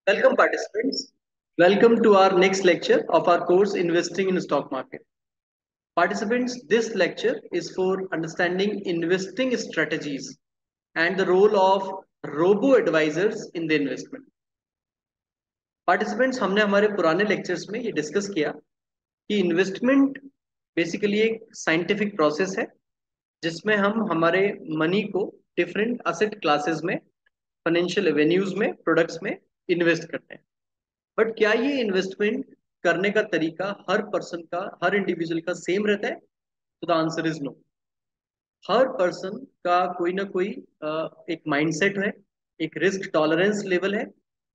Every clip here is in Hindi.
Welcome participants. Welcome to our next lecture of our course Investing in Stock Market. Participants, this lecture is for understanding investing strategies and the role of robo advisors in the investment. Participants, हमने हमारे पुराने lectures में ये discuss किया कि इन्वेस्टमेंट बेसिकली एक साइंटिफिक प्रोसेस है जिसमें हम हमारे मनी को डिफरेंट असेट क्लासेस में फाइनेंशियल एवेन्यूज में प्रोडक्ट्स में इन्वेस्ट करते हैं। बट क्या ये इन्वेस्टमेंट करने का तरीका हर पर्सन का हर इंडिविजुअल का सेम रहता है? तो द आंसर इज नो। हर पर्सन का कोई ना कोई एक माइंडसेट है, एक रिस्क टॉलरेंस लेवल है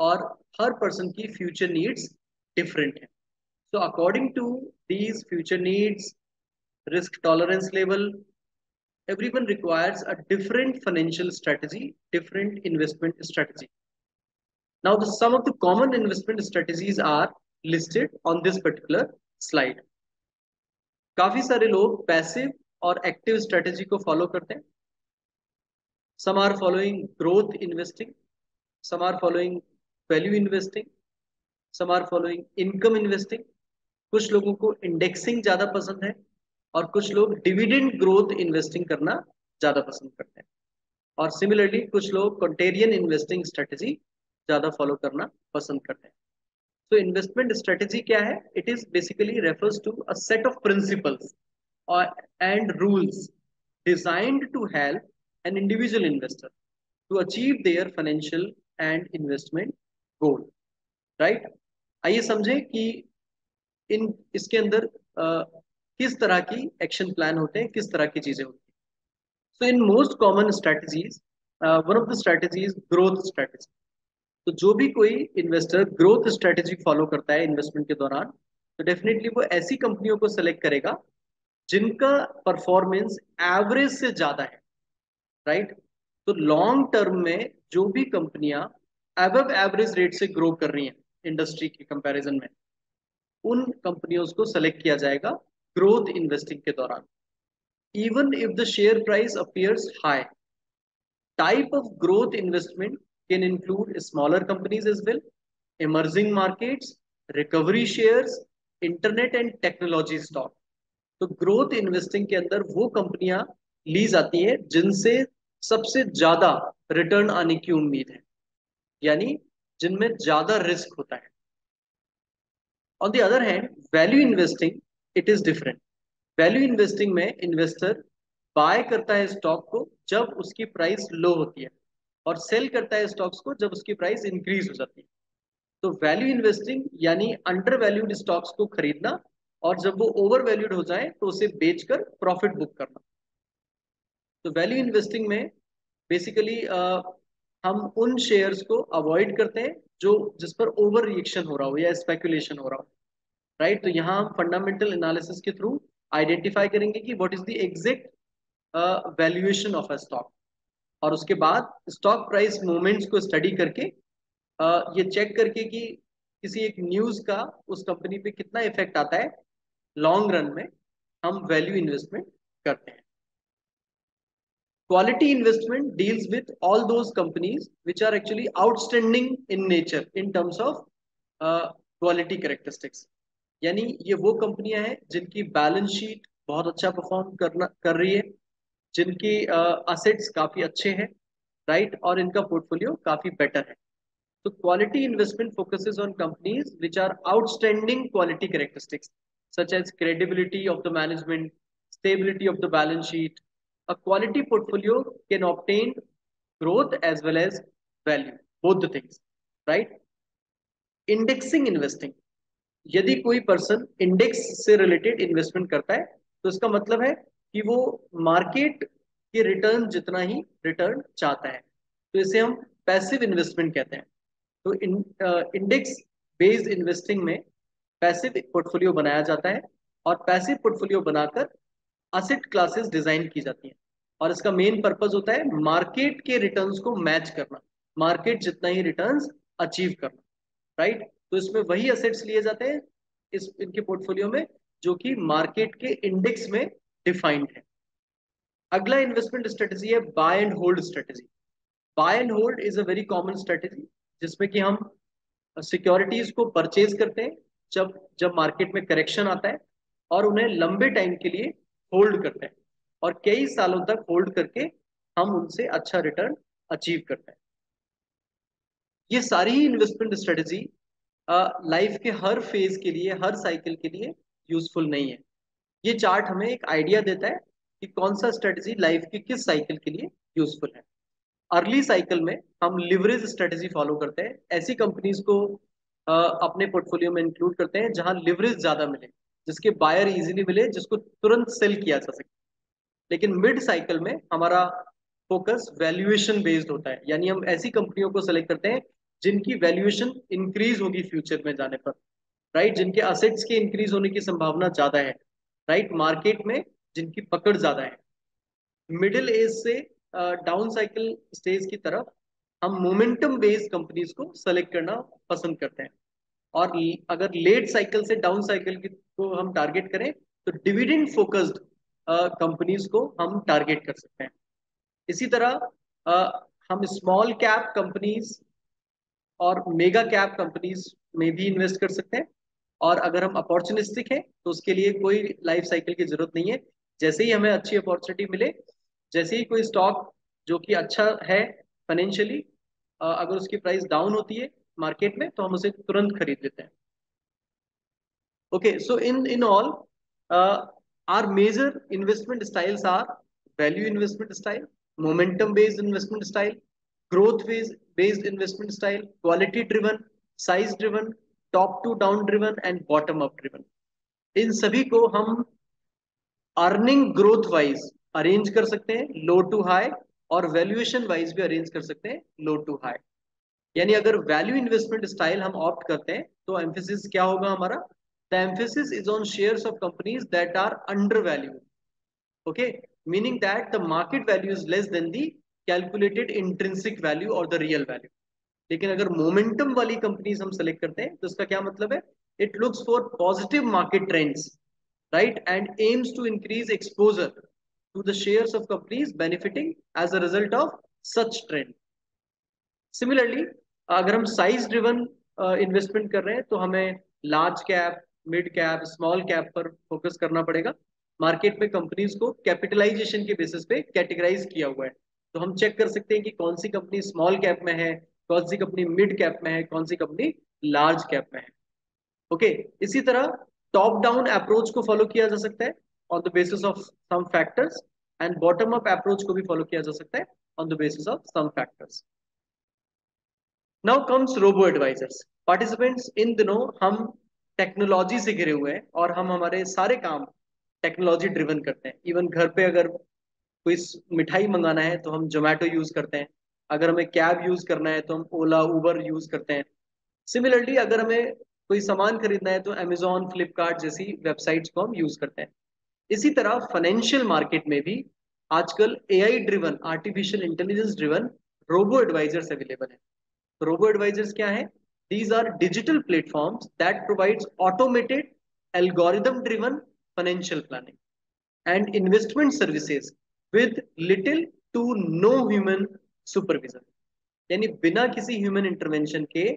और हर पर्सन की फ्यूचर नीड्स डिफरेंट है। So according to these future needs, risk tolerance level, everyone requires a different financial strategy, different investment strategy. Now, some of the common investment strategies are listed on this particular slide. काफी सारे लोग पैसिव और एक्टिव स्ट्रेटेजी को फॉलो करते हैं। Some are following growth investing, some are following value investing, some are following income investing. कुछ लोगों को इंडेक्सिंग ज्यादा पसंद है और कुछ लोग डिविडेंड ग्रोथ इन्वेस्टिंग करना ज्यादा पसंद करते हैं। और सिमिलरली कुछ लोग कॉन्टेरियन इन्वेस्टिंग स्ट्रेटेजी ज्यादा फॉलो करना पसंद करते हैं। तो इन्वेस्टमेंट स्ट्रेटेजी क्या है? It is basically refers to a set of principles and rules designed to help an individual investor to achieve their financial and investment goal. Right, आइए समझें कि इन इसके अंदर किस तरह की एक्शन प्लान होते हैं, किस तरह की चीजें होती हैं। So in most common strategies, one of the strategy is growth strategy. तो जो भी कोई इन्वेस्टर ग्रोथ स्ट्रेटजी फॉलो करता है इन्वेस्टमेंट के दौरान, तो डेफिनेटली वो ऐसी कंपनियों को सेलेक्ट करेगा जिनका परफॉर्मेंस एवरेज से ज्यादा है। राइट, तो लॉन्ग टर्म में जो भी कंपनियां अबव एवरेज रेट से ग्रो कर रही हैं इंडस्ट्री के कंपैरिजन में, उन कंपनियों को सेलेक्ट किया जाएगा ग्रोथ इन्वेस्टिंग के दौरान। Even if the share price appears high, type of growth investment can include smaller companies as well, emerging markets, recovery shares, internet and technology stock. तो ग्रोथ इन्वेस्टिंग के अंदर वो कंपनियां ली जाती हैं जिनसे सबसे ज्यादा रिटर्न आने की उम्मीद है, यानी जिनमें ज्यादा रिस्क होता है। On the other hand, value investing it is different. Value investing में इन्वेस्टर बाय करता है स्टॉक को जब उसकी प्राइस लो होती है और सेल करता है स्टॉक्स को जब उसकी प्राइस इंक्रीज हो जाती है। तो वैल्यू इन्वेस्टिंग यानी अंडर वैल्यूड स्टॉक्स को खरीदना और जब वो ओवर वैल्यूड हो जाए तो उसे बेचकर प्रॉफिट बुक करना। तो वैल्यू इन्वेस्टिंग में बेसिकली हम उन शेयर्स को अवॉइड करते हैं जो जिस पर ओवर रिएक्शन हो रहा हो या स्पेकुलेशन हो रहा हो। राइट, तो यहाँ हम फंडामेंटल एनालिसिस के थ्रू आइडेंटिफाई करेंगे कि what is the exact valuation of a stock, और उसके बाद स्टॉक प्राइस मूवमेंट्स को स्टडी करके ये चेक करके कि किसी एक न्यूज का उस कंपनी पे कितना इफेक्ट आता है लॉन्ग रन में, हम वैल्यू इन्वेस्टमेंट करते हैं। Quality investment deals with all those companies which are actually outstanding in nature in terms of quality characteristics. यानी ये वो कंपनियां हैं जिनकी बैलेंस शीट बहुत अच्छा परफॉर्म कर रही है, जिनकी असेट्स काफी अच्छे हैं, राइट, और इनका पोर्टफोलियो काफी बेटर है। तो quality investment focuses on companies which are outstanding quality characteristics such as credibility of the management, stability of the balance sheet. A quality portfolio can obtain growth as well as value, both the things, right? Indexing investing, यदि कोई पर्सन इंडेक्स से रिलेटेड इन्वेस्टमेंट करता है तो इसका मतलब है कि वो मार्केट के रिटर्न जितना ही रिटर्न चाहता है, तो इसे हम पैसिव इन्वेस्टमेंट कहते हैं। तो इंडेक्स बेस्ड इन्वेस्टिंग में पैसिव पोर्टफोलियो बनाया जाता है और पैसिव पोर्टफोलियो बनाकर असेट क्लासेस डिजाइन की जाती हैं, और इसका मेन पर्पस होता है मार्केट के रिटर्न्स को मैच करना, मार्केट जितना ही रिटर्न्स अचीव करना। राइट, तो इसमें वही असेट्स लिए जाते हैं इस इनके पोर्टफोलियो में जो कि मार्केट के इंडेक्स में डिफाइंड है। अगला इन्वेस्टमेंट स्ट्रेटेजी है buy and hold strategy. Buy and hold is a very common strategy जिसमें कि हम सिक्योरिटीज को परचेज करते हैं जब जब मार्केट में करेक्शन आता है, और उन्हें लंबे टाइम के लिए होल्ड करते हैं, और कई सालों तक होल्ड करके हम उनसे अच्छा रिटर्न अचीव करते हैं। ये सारी ही इन्वेस्टमेंट स्ट्रेटेजी लाइफ के हर फेज के लिए, हर साइकिल के लिए यूजफुल नहीं है। ये चार्ट हमें एक आइडिया देता है कि कौन सा स्ट्रेटेजी लाइफ की किस साइकिल के लिए यूजफुल है। अर्ली साइकिल में हम लिवरेज स्ट्रेटेजी फॉलो करते हैं, ऐसी कंपनीज को अपने पोर्टफोलियो में इंक्लूड करते हैं जहां लिवरेज ज्यादा मिले, जिसके बायर इजीली मिले, जिसको तुरंत सेल किया जा सके। लेकिन मिड साइकिल में हमारा फोकस वैल्यूएशन बेस्ड होता है, यानी हम ऐसी कंपनियों को सेलेक्ट करते हैं जिनकी वैल्यूएशन इंक्रीज होगी फ्यूचर में जाने पर, राइट, जिनके असेट्स के इंक्रीज होने की संभावना ज्यादा है, राइट, मार्केट में जिनकी पकड़ ज्यादा है। मिडिल एज से डाउन साइकिल स्टेज की तरफ हम मोमेंटम बेस्ड कंपनीज को सेलेक्ट करना पसंद करते हैं। और अगर लेट साइकिल से डाउन साइकिल की को हम टारगेट करें, तो डिविडेंड फोकस्ड कंपनीज को हम टारगेट कर सकते हैं। इसी तरह हम स्मॉल कैप कंपनीज और मेगा कैप कंपनीज में भी इन्वेस्ट कर सकते हैं। और अगर हम अपॉर्चुनिस्टिक हैं तो उसके लिए कोई लाइफ साइकिल की जरूरत नहीं है। जैसे ही हमें अच्छी अपॉर्चुनिटी मिले, जैसे ही कोई स्टॉक जो कि अच्छा है फाइनेंशियली, अगर उसकी प्राइस डाउन होती है मार्केट में, तो हम उसे तुरंत खरीद लेते हैं। Okay, so in all are major investment styles are value investment style, momentum based investment style, growth based investment style, quality driven, size driven, top to down driven and bottom up driven. इन सभी को हम अर्निंग ग्रोथ वाइज अरेंज कर सकते हैं, लो टू हाई, और वैल्यूएशन वाइज भी अरेंज कर सकते हैं, लो टू हाई। यानी अगर वैल्यू इन्वेस्टमेंट स्टाइल हम ऑप्ट करते हैं तो एम्फेसिस क्या होगा हमारा? The emphasis is on shares of companies that are under value. Okay, meaning that the market value is less than the calculated intrinsic value और द रियल वैल्यू। लेकिन अगर मोमेंटम वाली कंपनीज हम सेलेक्ट करते हैं तो इसका क्या मतलब है? It looks for positive market trends, right, and aims to increase exposure to the shares of companies benefiting as a result of such trend. Similarly, अगर हम साइज ड्रिवन इन्वेस्टमेंट कर रहे हैं तो हमें large cap, mid cap, small cap पर फोकस करना पड़ेगा। मार्केट में कंपनीज को कैपिटलाइजेशन के बेसिस पे कैटेगराइज किया हुआ है, तो हम चेक कर सकते हैं कि कौन सी कंपनी स्मॉल कैप में है, कौन सी कंपनी मिड कैप में है, कौन सी कंपनी लार्ज कैप में है। ओके, इसी तरह टॉप डाउन अप्रोच को फॉलो किया जा सकता है on the basis of some factors, and bottom up approach को भी फॉलो किया जा सकता है on the basis of some factors. Now comes robo advisors. Participants, इन दिनों हम टेक्नोलॉजी से घिरे हुए हैं और हम हमारे सारे काम टेक्नोलॉजी ड्रिवन करते हैं। इवन घर पे अगर कोई मिठाई मंगाना है तो हम जोमेटो यूज करते हैं, अगर हमें कैब यूज करना है तो हम ओला उबर यूज करते हैं। सिमिलरली अगर हमें कोई सामान खरीदना है तो अमेजोन, फ्लिपकार्ट जैसी वेबसाइट्स को हम यूज करते हैं। इसी तरह फाइनेंशियल मार्केट में भी आजकल AI driven, artificial intelligence driven robo advisors available है। रोबो एडवाइजर्स क्या है? These are digital platforms that provides automated algorithm driven financial planning and investment services with little to no human supervision. यानी बिना किसी ह्यूमन इंटरवेंशन के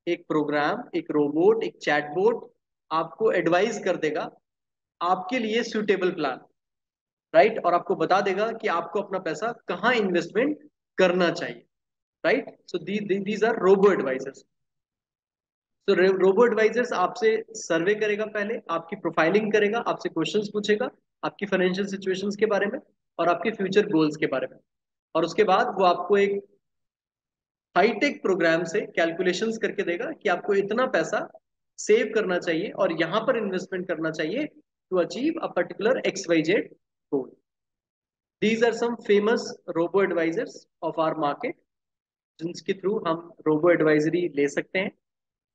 एक प्रोग्राम, एक रोबोट, एक चैटबॉट आपको एडवाइस कर देगा आपके लिए सूटेबल प्लान, राइट, और आपको बता देगा कि आपको अपना पैसा कहाँ इन्वेस्टमेंट करना चाहिए, right. So these are robo advisors. तो रोबो एडवाइजर्स आपसे सर्वे करेगा, पहले आपकी प्रोफाइलिंग करेगा, आपसे क्वेश्चंस पूछेगा आपकी फाइनेंशियल सिचुएशंस के बारे में और आपके फ्यूचर गोल्स के बारे में, और उसके बाद वो आपको एक हाईटेक प्रोग्राम से कैलकुलेशंस करके देगा कि आपको इतना पैसा सेव करना चाहिए और यहां पर इन्वेस्टमेंट करना चाहिए to achieve a particular X Y Z goal. These are some famous robo advisors of our market, जिनके थ्रू हम रोबो एडवाइजरी ले सकते हैं,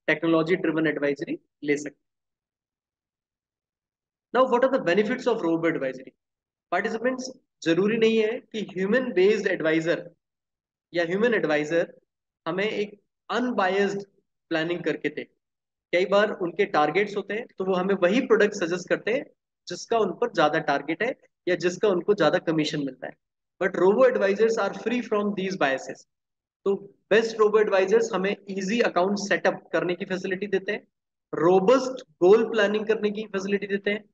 टेक्नोलॉजी ड्रिवन एडवाइजरी ले सकते हैं। Now what are the benefits of robo advisory? Participants, जरूरी नहीं है कि ह्यूमन बेस्ड एडवाइजर या ह्यूमन एडवाइजर हमें एक अनबायस्ड प्लानिंग करके दे। कई बार उनके टारगेट्स होते हैं तो वो हमें वही प्रोडक्ट सजेस्ट करते हैं जिसका उन पर ज्यादा टारगेट है या जिसका उनको ज्यादा कमीशन मिलता है। But robo advisors are free from these biases. तो बेस्ट रोबो एडवाइजर्स हमें इजी अकाउंट सेटअप करने की फैसिलिटी देते हैं, रोबस्ट गोल प्लानिंग करने की फैसिलिटी देते हैं,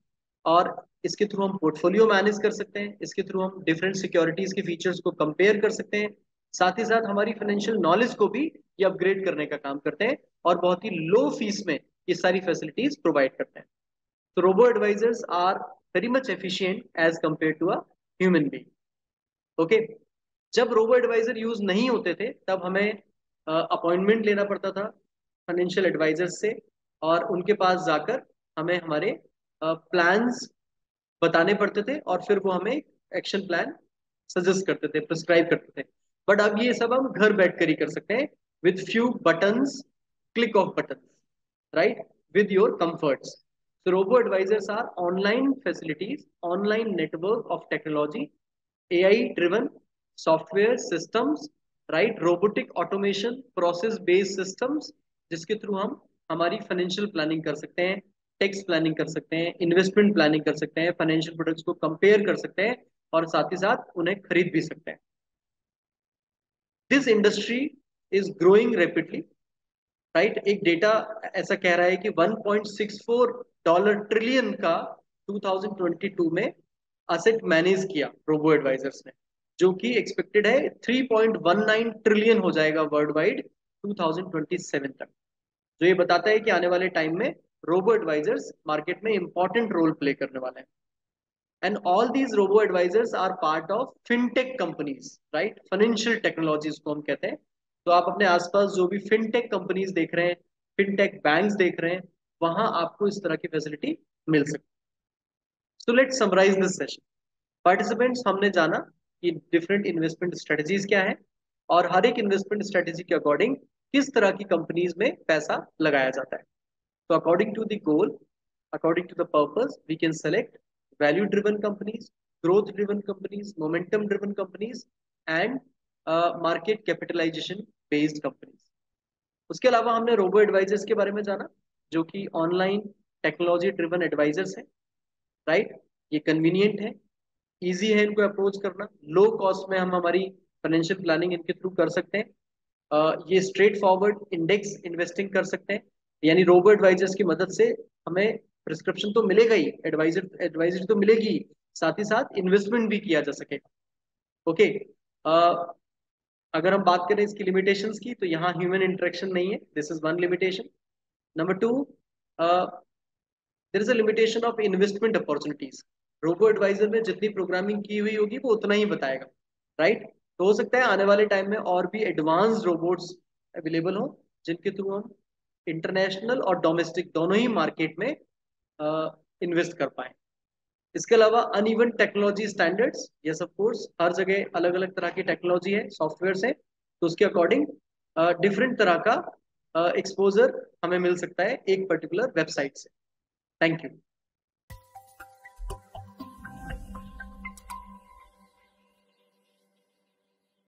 और इसके थ्रू हम पोर्टफोलियो मैनेज कर सकते हैं, इसके थ्रू हम डिफरेंट सिक्योरिटीज के फीचर्स को कंपेयर कर सकते हैं, साथ ही साथ हमारी फाइनेंशियल नॉलेज को भी ये अपग्रेड करने का काम करते हैं, और बहुत ही लो फीस में ये सारी फैसिलिटीज प्रोवाइड करते हैं। तो robo advisors are very much efficient as compare to a human being. Okay. जब रोबो एडवाइजर यूज नहीं होते थे तब हमें अपॉइंटमेंट लेना पड़ता था फाइनेंशियल एडवाइजर से, और उनके पास जाकर हमें हमारे प्लान्स बताने पड़ते थे, और फिर वो हमें एक्शन प्लान सजेस्ट करते थे, प्रिस्क्राइब करते थे। बट अब ये सब हम घर बैठ कर ही कर सकते हैं, with few buttons, click of buttons, right, with your comforts. So robo advisors are online facilities, online network of technology, AI driven software systems, right, robotic automation, process based systems, जिसके थ्रू हम हमारी फाइनेंशियल प्लानिंग कर सकते हैं, टैक्स प्लानिंग कर सकते हैं, इन्वेस्टमेंट प्लानिंग कर सकते हैं, फाइनेंशियल प्रोडक्ट्स को कंपेयर कर सकते हैं, और साथ ही साथ उन्हें खरीद भी सकते हैं। This industry is growing rapidly, right. एक डेटा ऐसा कह रहा है कि 1.64 डॉलर ट्रिलियन का 2022 में असेट मैनेज किया रोबो एडवाइजर्स ने, जो कि एक्सपेक्टेड है 3.19 ट्रिलियन हो जाएगा वर्ल्ड वाइड 2027 तक। जो ये बताता है कि आने वाले टाइम में रोबो एडवाइजर्स मार्केट में इंपॉर्टेंट रोल प्ले करने वाले हैं। And all these robo advisors are part of fintech companies, right, financial technologies को हम कहते हैं। तो आप अपने आसपास जो भी फिनटेक कंपनीज देख रहे हैं, फिनटेक बैंक्स देख रहे हैं, वहां आपको इस तरह की फैसिलिटी मिल सकती है। So let's summarise this session. Participants, हमने जाना कि डिफरेंट इन्वेस्टमेंट स्ट्रेटजीज क्या है, और हर एक इन्वेस्टमेंट स्ट्रेटजी के अकॉर्डिंग किस तरह की कंपनीज में पैसा लगाया जाता है। तो according to the goal, according to the purpose, we can select value driven companies, growth driven companies, momentum driven companies, and market capitalization based companies. उसके अलावा हमने रोबो एडवाइजर्स के बारे में जाना, जो कि ऑनलाइन टेक्नोलॉजी ड्रिवन एडवाइजर्स हैं, राइट। ये कन्वीनियंट है, इजी है इनको अप्रोच करना, लो कॉस्ट में हम हमारी फाइनेंशियल प्लानिंग इनके थ्रू कर सकते हैं। ये स्ट्रेट फॉरवर्ड इंडेक्स इन्वेस्टिंग कर सकते हैं, यानी रोबो एडवाइजर्स की मदद से हमें प्रिस्क्रिप्शन तो मिलेगा ही, एडवाइजर तो मिलेगी ही, साथ ही साथ इन्वेस्टमेंट भी किया जा सकेगा। ओके। अगर हम बात करें इसकी लिमिटेशंस की, तो यहाँ ह्यूमन इंटरेक्शन नहीं है, this is one limitation. Number two, there is a limitation of investment opportunities. Robo advisor में जितनी प्रोग्रामिंग की हुई होगी वो उतना ही बताएगा, राइट। तो हो सकता है आने वाले टाइम में और भी एडवांस रोबोट्स अवेलेबल हो, जिनके थ्रू हम इंटरनेशनल और डोमेस्टिक दोनों ही मार्केट में इन्वेस्ट कर पाए। इसके अलावा uneven technology standards, yes of course, हर जगह अलग अलग तरह की टेक्नोलॉजी है, सॉफ्टवेयर है, तो उसके अकॉर्डिंग डिफरेंट तरह का एक्सपोजर हमें मिल सकता है एक पर्टिकुलर वेबसाइट से। Thank you.